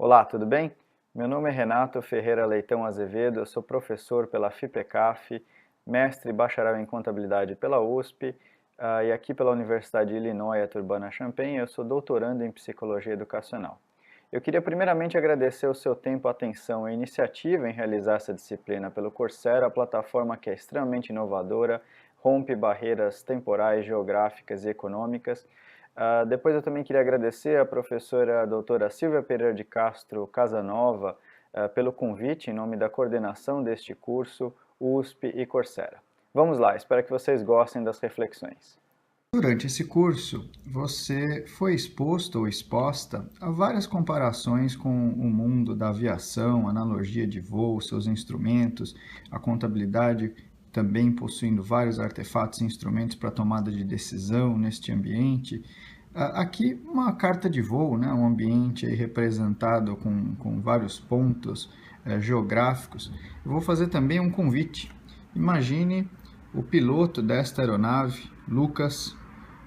Olá, tudo bem? Meu nome é Renato Ferreira Leitão Azevedo, eu sou professor pela FIPECAF, mestre e bacharel em contabilidade pela USP, e aqui pela Universidade de Illinois Urbana-Champaign eu sou doutorando em psicologia educacional. Eu queria primeiramente agradecer o seu tempo, atenção e iniciativa em realizar essa disciplina pelo Coursera, a plataforma que é extremamente inovadora, rompe barreiras temporais, geográficas e econômicas. Depois eu também queria agradecer à professora doutora Silvia Pereira de Castro Casanova pelo convite em nome da coordenação deste curso, USP e Coursera. Vamos lá, espero que vocês gostem das reflexões. Durante esse curso, você foi exposto ou exposta a várias comparações com o mundo da aviação, analogia de voo, seus instrumentos, a contabilidade também possuindo vários artefatos e instrumentos para tomada de decisão neste ambiente. Aqui, uma carta de voo, né? Um ambiente aí representado com vários pontos geográficos. Eu vou fazer também um convite. Imagine o piloto desta aeronave, Lucas,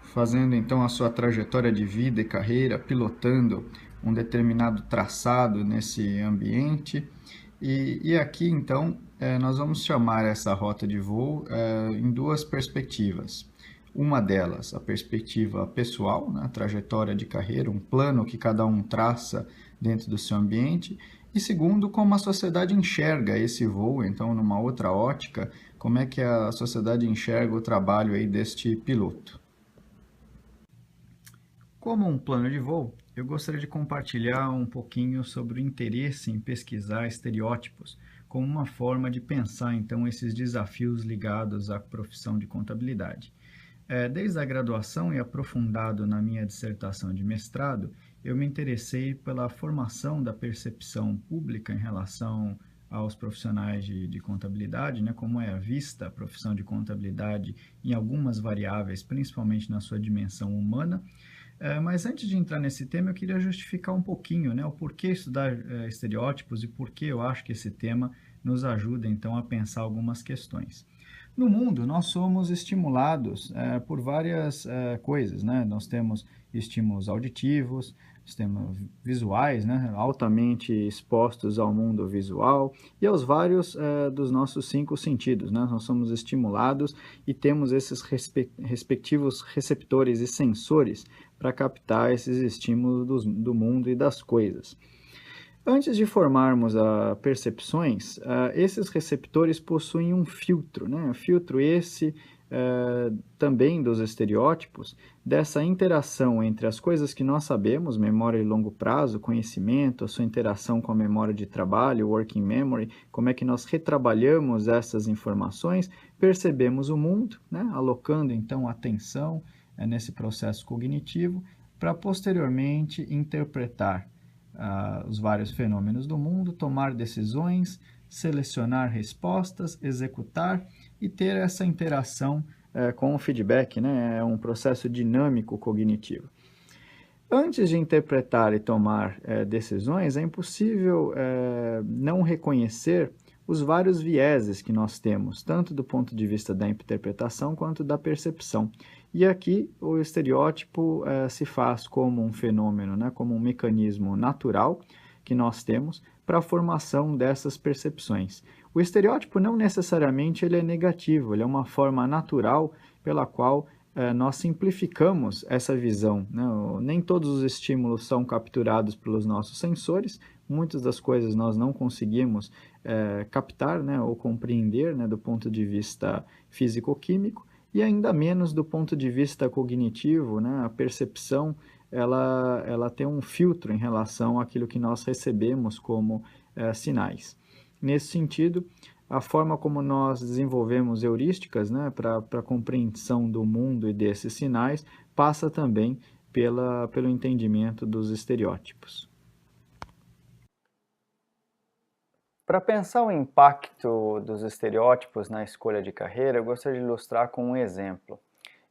fazendo então a sua trajetória de vida e carreira, pilotando um determinado traçado nesse ambiente. E aqui então nós vamos chamar essa rota de voo em duas perspectivas. Uma delas, a perspectiva pessoal, né, a trajetória de carreira, um plano que cada um traça dentro do seu ambiente. E segundo, como a sociedade enxerga esse voo, então numa outra ótica, como é que a sociedade enxerga o trabalho aí deste piloto. Como um plano de voo, eu gostaria de compartilhar um pouquinho sobre o interesse em pesquisar estereótipos como uma forma de pensar então esses desafios ligados à profissão de contabilidade. Desde a graduação e aprofundado na minha dissertação de mestrado, eu me interessei pela formação da percepção pública em relação aos profissionais de contabilidade, né, como é vista a profissão de contabilidade em algumas variáveis, principalmente na sua dimensão humana. Mas antes de entrar nesse tema, eu queria justificar um pouquinho, né, o porquê estudar estereótipos e por que eu acho que esse tema nos ajuda, então, a pensar algumas questões. No mundo, nós somos estimulados por várias coisas, né? Nós temos estímulos auditivos, sistemas visuais, né? Altamente expostos ao mundo visual e aos vários dos nossos cinco sentidos, né? Nós somos estimulados e temos esses respectivos receptores e sensores para captar esses estímulos do mundo e das coisas. Antes de formarmos percepções, esses receptores possuem um filtro, né? Filtro esse também dos estereótipos, dessa interação entre as coisas que nós sabemos, memória de longo prazo, conhecimento, a sua interação com a memória de trabalho, working memory, como é que nós retrabalhamos essas informações, percebemos o mundo, né? Alocando então atenção nesse processo cognitivo, para posteriormente interpretar os vários fenômenos do mundo, tomar decisões, selecionar respostas, executar e ter essa interação com o feedback, né? É um processo dinâmico cognitivo. Antes de interpretar e tomar decisões, é impossível não reconhecer os vários vieses que nós temos, tanto do ponto de vista da interpretação quanto da percepção. E aqui o estereótipo se faz como um fenômeno, né, como um mecanismo natural que nós temos para a formação dessas percepções. O estereótipo não necessariamente ele é negativo, ele é uma forma natural pela qual nós simplificamos essa visão, né? Nem todos os estímulos são capturados pelos nossos sensores, muitas das coisas nós não conseguimos captar, né, ou compreender, né, do ponto de vista físico-químico, e ainda menos do ponto de vista cognitivo, né, a percepção ela tem um filtro em relação àquilo que nós recebemos como sinais. Nesse sentido, a forma como nós desenvolvemos heurísticas, né, para a compreensão do mundo e desses sinais passa também pelo entendimento dos estereótipos. Para pensar o impacto dos estereótipos na escolha de carreira, eu gostaria de ilustrar com um exemplo.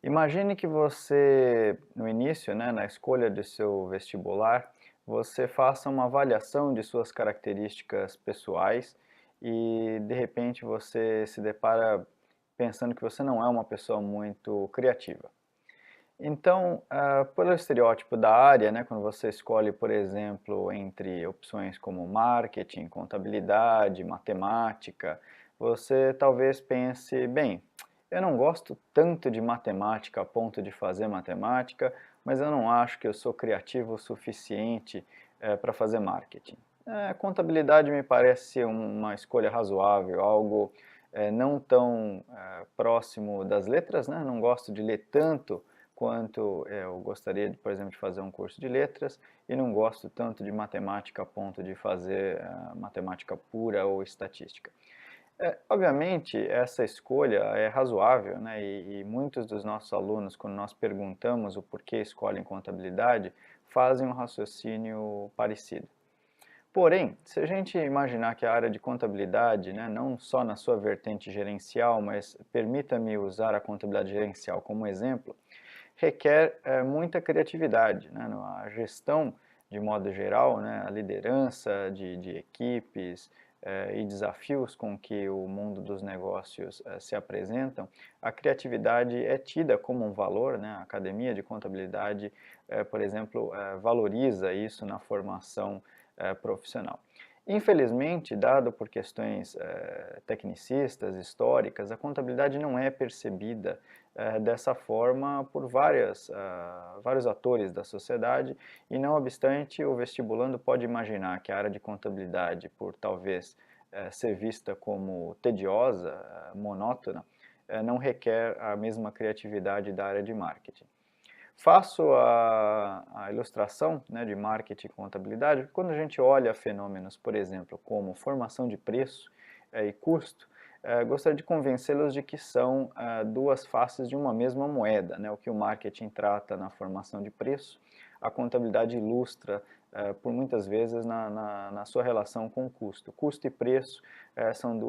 Imagine que você, no início, né, na escolha de seu vestibular, você faça uma avaliação de suas características pessoais e, de repente, você se depara pensando que você não é uma pessoa muito criativa. Então, pelo estereótipo da área, né, quando você escolhe, por exemplo, entre opções como marketing, contabilidade, matemática, você talvez pense, bem, eu não gosto tanto de matemática a ponto de fazer matemática, mas eu não acho que eu sou criativo o suficiente para fazer marketing. Contabilidade me parece uma escolha razoável, algo não tão próximo das letras, né? Não gosto de ler tanto quanto eu gostaria, por exemplo, de fazer um curso de letras, e não gosto tanto de matemática a ponto de fazer matemática pura ou estatística. Obviamente, essa escolha é razoável, né? E muitos dos nossos alunos, quando nós perguntamos o porquê escolhem contabilidade, fazem um raciocínio parecido. Porém, se a gente imaginar que a área de contabilidade, né, não só na sua vertente gerencial, mas permita-me usar a contabilidade gerencial como exemplo, requer muita criatividade, né? A gestão, de modo geral, né, a liderança de equipes e desafios com que o mundo dos negócios se apresentam, a criatividade é tida como um valor, né? A academia de contabilidade, por exemplo, valoriza isso na formação profissional. Infelizmente, dado por questões tecnicistas, históricas, a contabilidade não é percebida dessa forma por vários atores da sociedade e, não obstante, o vestibulando pode imaginar que a área de contabilidade, por talvez ser vista como tediosa, monótona, não requer a mesma criatividade da área de marketing. Faço a ilustração, né, de marketing e contabilidade. Quando a gente olha fenômenos, por exemplo, como formação de preço e custo, gostaria de convencê-los de que são duas faces de uma mesma moeda, né? O que o marketing trata na formação de preço, a contabilidade ilustra por muitas vezes na sua relação com o custo. Custo e preço são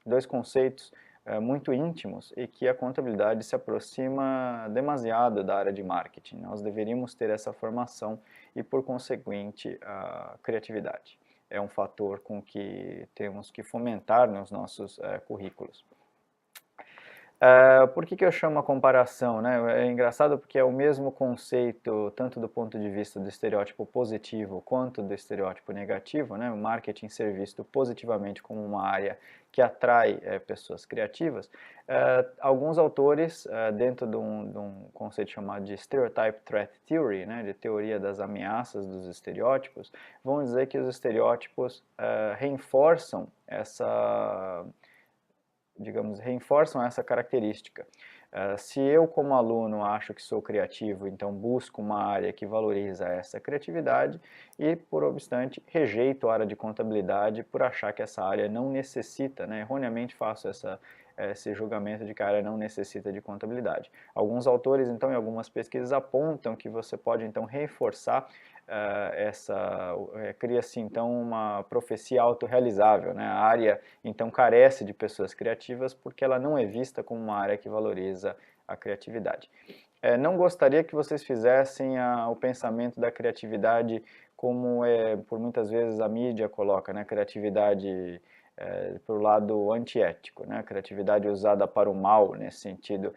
dois conceitos muito íntimos e que a contabilidade se aproxima demasiado da área de marketing. Nós deveríamos ter essa formação e, por conseguinte, a criatividade. É um fator com que temos que fomentar nos nossos currículos. Por que eu chamo a comparação, né? É engraçado porque é o mesmo conceito, tanto do ponto de vista do estereótipo positivo quanto do estereótipo negativo, né? O marketing ser visto positivamente como uma área que atrai pessoas criativas. Alguns autores, dentro de um conceito chamado de Stereotype Threat Theory, né? De teoria das ameaças dos estereótipos, vão dizer que os estereótipos reforçam reforçam essa característica. Se eu, como aluno, acho que sou criativo, então busco uma área que valoriza essa criatividade e, por obstante, rejeito a área de contabilidade por achar que essa área não necessita, né? Erroneamente faço esse julgamento de que a área não necessita de contabilidade. Alguns autores, então, em algumas pesquisas apontam que você pode, então, reforçar cria-se então uma profecia autorrealizável, né? A área então carece de pessoas criativas porque ela não é vista como uma área que valoriza a criatividade. Não gostaria que vocês fizessem o pensamento da criatividade como por muitas vezes a mídia coloca, né? Criatividade para o lado antiético, né? Criatividade usada para o mal, nesse sentido.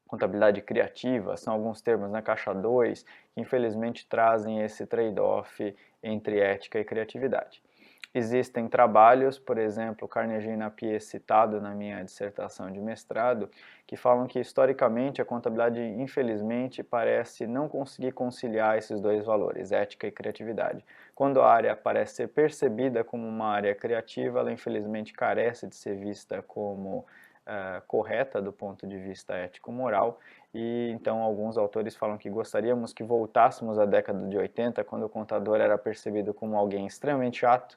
Contabilidade criativa, são alguns termos na caixa 2 que infelizmente trazem esse trade-off entre ética e criatividade. Existem trabalhos, por exemplo, Carnegie e Napier citado na minha dissertação de mestrado, que falam que historicamente a contabilidade infelizmente parece não conseguir conciliar esses dois valores, ética e criatividade. Quando a área parece ser percebida como uma área criativa, ela infelizmente carece de ser vista como correta do ponto de vista ético-moral, e então alguns autores falam que gostaríamos que voltássemos à década de 80, quando o contador era percebido como alguém extremamente chato,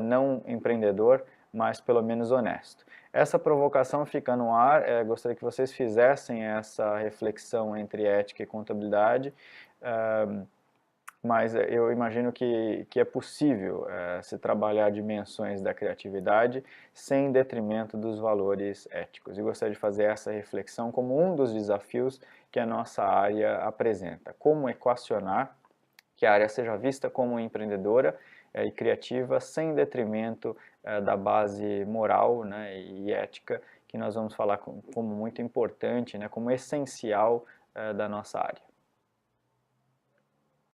não empreendedor, mas pelo menos honesto. Essa provocação fica no ar, gostaria que vocês fizessem essa reflexão entre ética e contabilidade, mas eu imagino que é possível se trabalhar dimensões da criatividade sem detrimento dos valores éticos. E gostaria de fazer essa reflexão como um dos desafios que a nossa área apresenta. Como equacionar que a área seja vista como empreendedora e criativa sem detrimento da base moral, né, e ética que nós vamos falar como muito importante, né, como essencial da nossa área.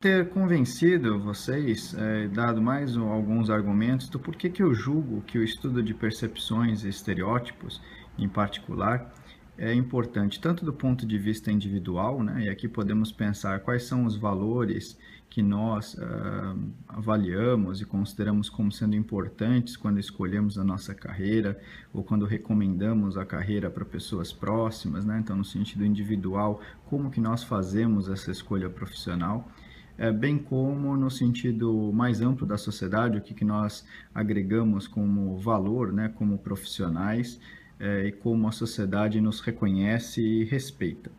Ter convencido vocês, dado mais alguns argumentos do porquê que eu julgo que o estudo de percepções e estereótipos, em particular, é importante tanto do ponto de vista individual, né? E aqui podemos pensar quais são os valores que nós avaliamos e consideramos como sendo importantes quando escolhemos a nossa carreira ou quando recomendamos a carreira para pessoas próximas, né? Então, no sentido individual, como que nós fazemos essa escolha profissional? Bem como no sentido mais amplo da sociedade, o que nós agregamos como valor, né, como profissionais, e como a sociedade nos reconhece e respeita.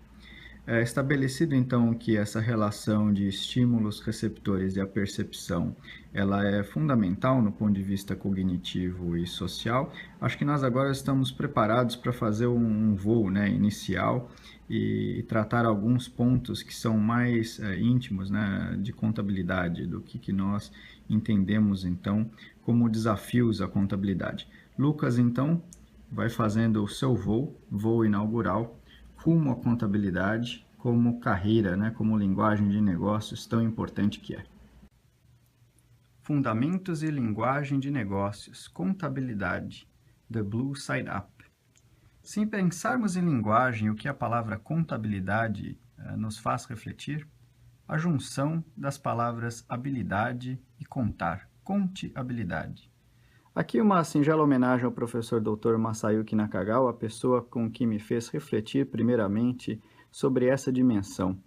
É estabelecido então que essa relação de estímulos receptores e a percepção, ela é fundamental no ponto de vista cognitivo e social. Acho que nós agora estamos preparados para fazer um voo, né, inicial e tratar alguns pontos que são mais íntimos, né, de contabilidade, do que nós entendemos então como desafios à contabilidade. Lucas, então, vai fazendo o seu voo inaugural, rumo à contabilidade como carreira, né, como linguagem de negócios tão importante que é. Fundamentos e linguagem de negócios, contabilidade, The Blue Side Up. Se pensarmos em linguagem, o que a palavra contabilidade nos faz refletir, a junção das palavras habilidade e contar, conte-habilidade. Aqui uma singela homenagem ao professor Dr. Masayuki Nakagawa, a pessoa com que me fez refletir primeiramente sobre essa dimensão.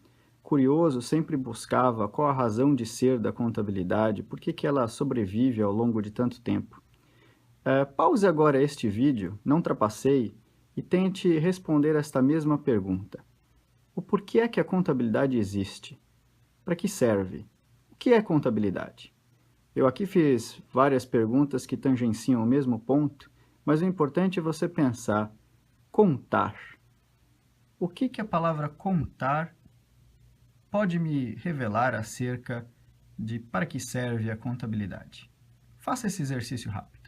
Curioso, sempre buscava qual a razão de ser da contabilidade, por que ela sobrevive ao longo de tanto tempo. Pause agora este vídeo, não trapaceie, e tente responder esta mesma pergunta. O porquê é que a contabilidade existe? Para que serve? O que é contabilidade? Eu aqui fiz várias perguntas que tangenciam o mesmo ponto, mas o importante é você pensar, contar. O que a palavra contar pode me revelar acerca de para que serve a contabilidade? Faça esse exercício rápido.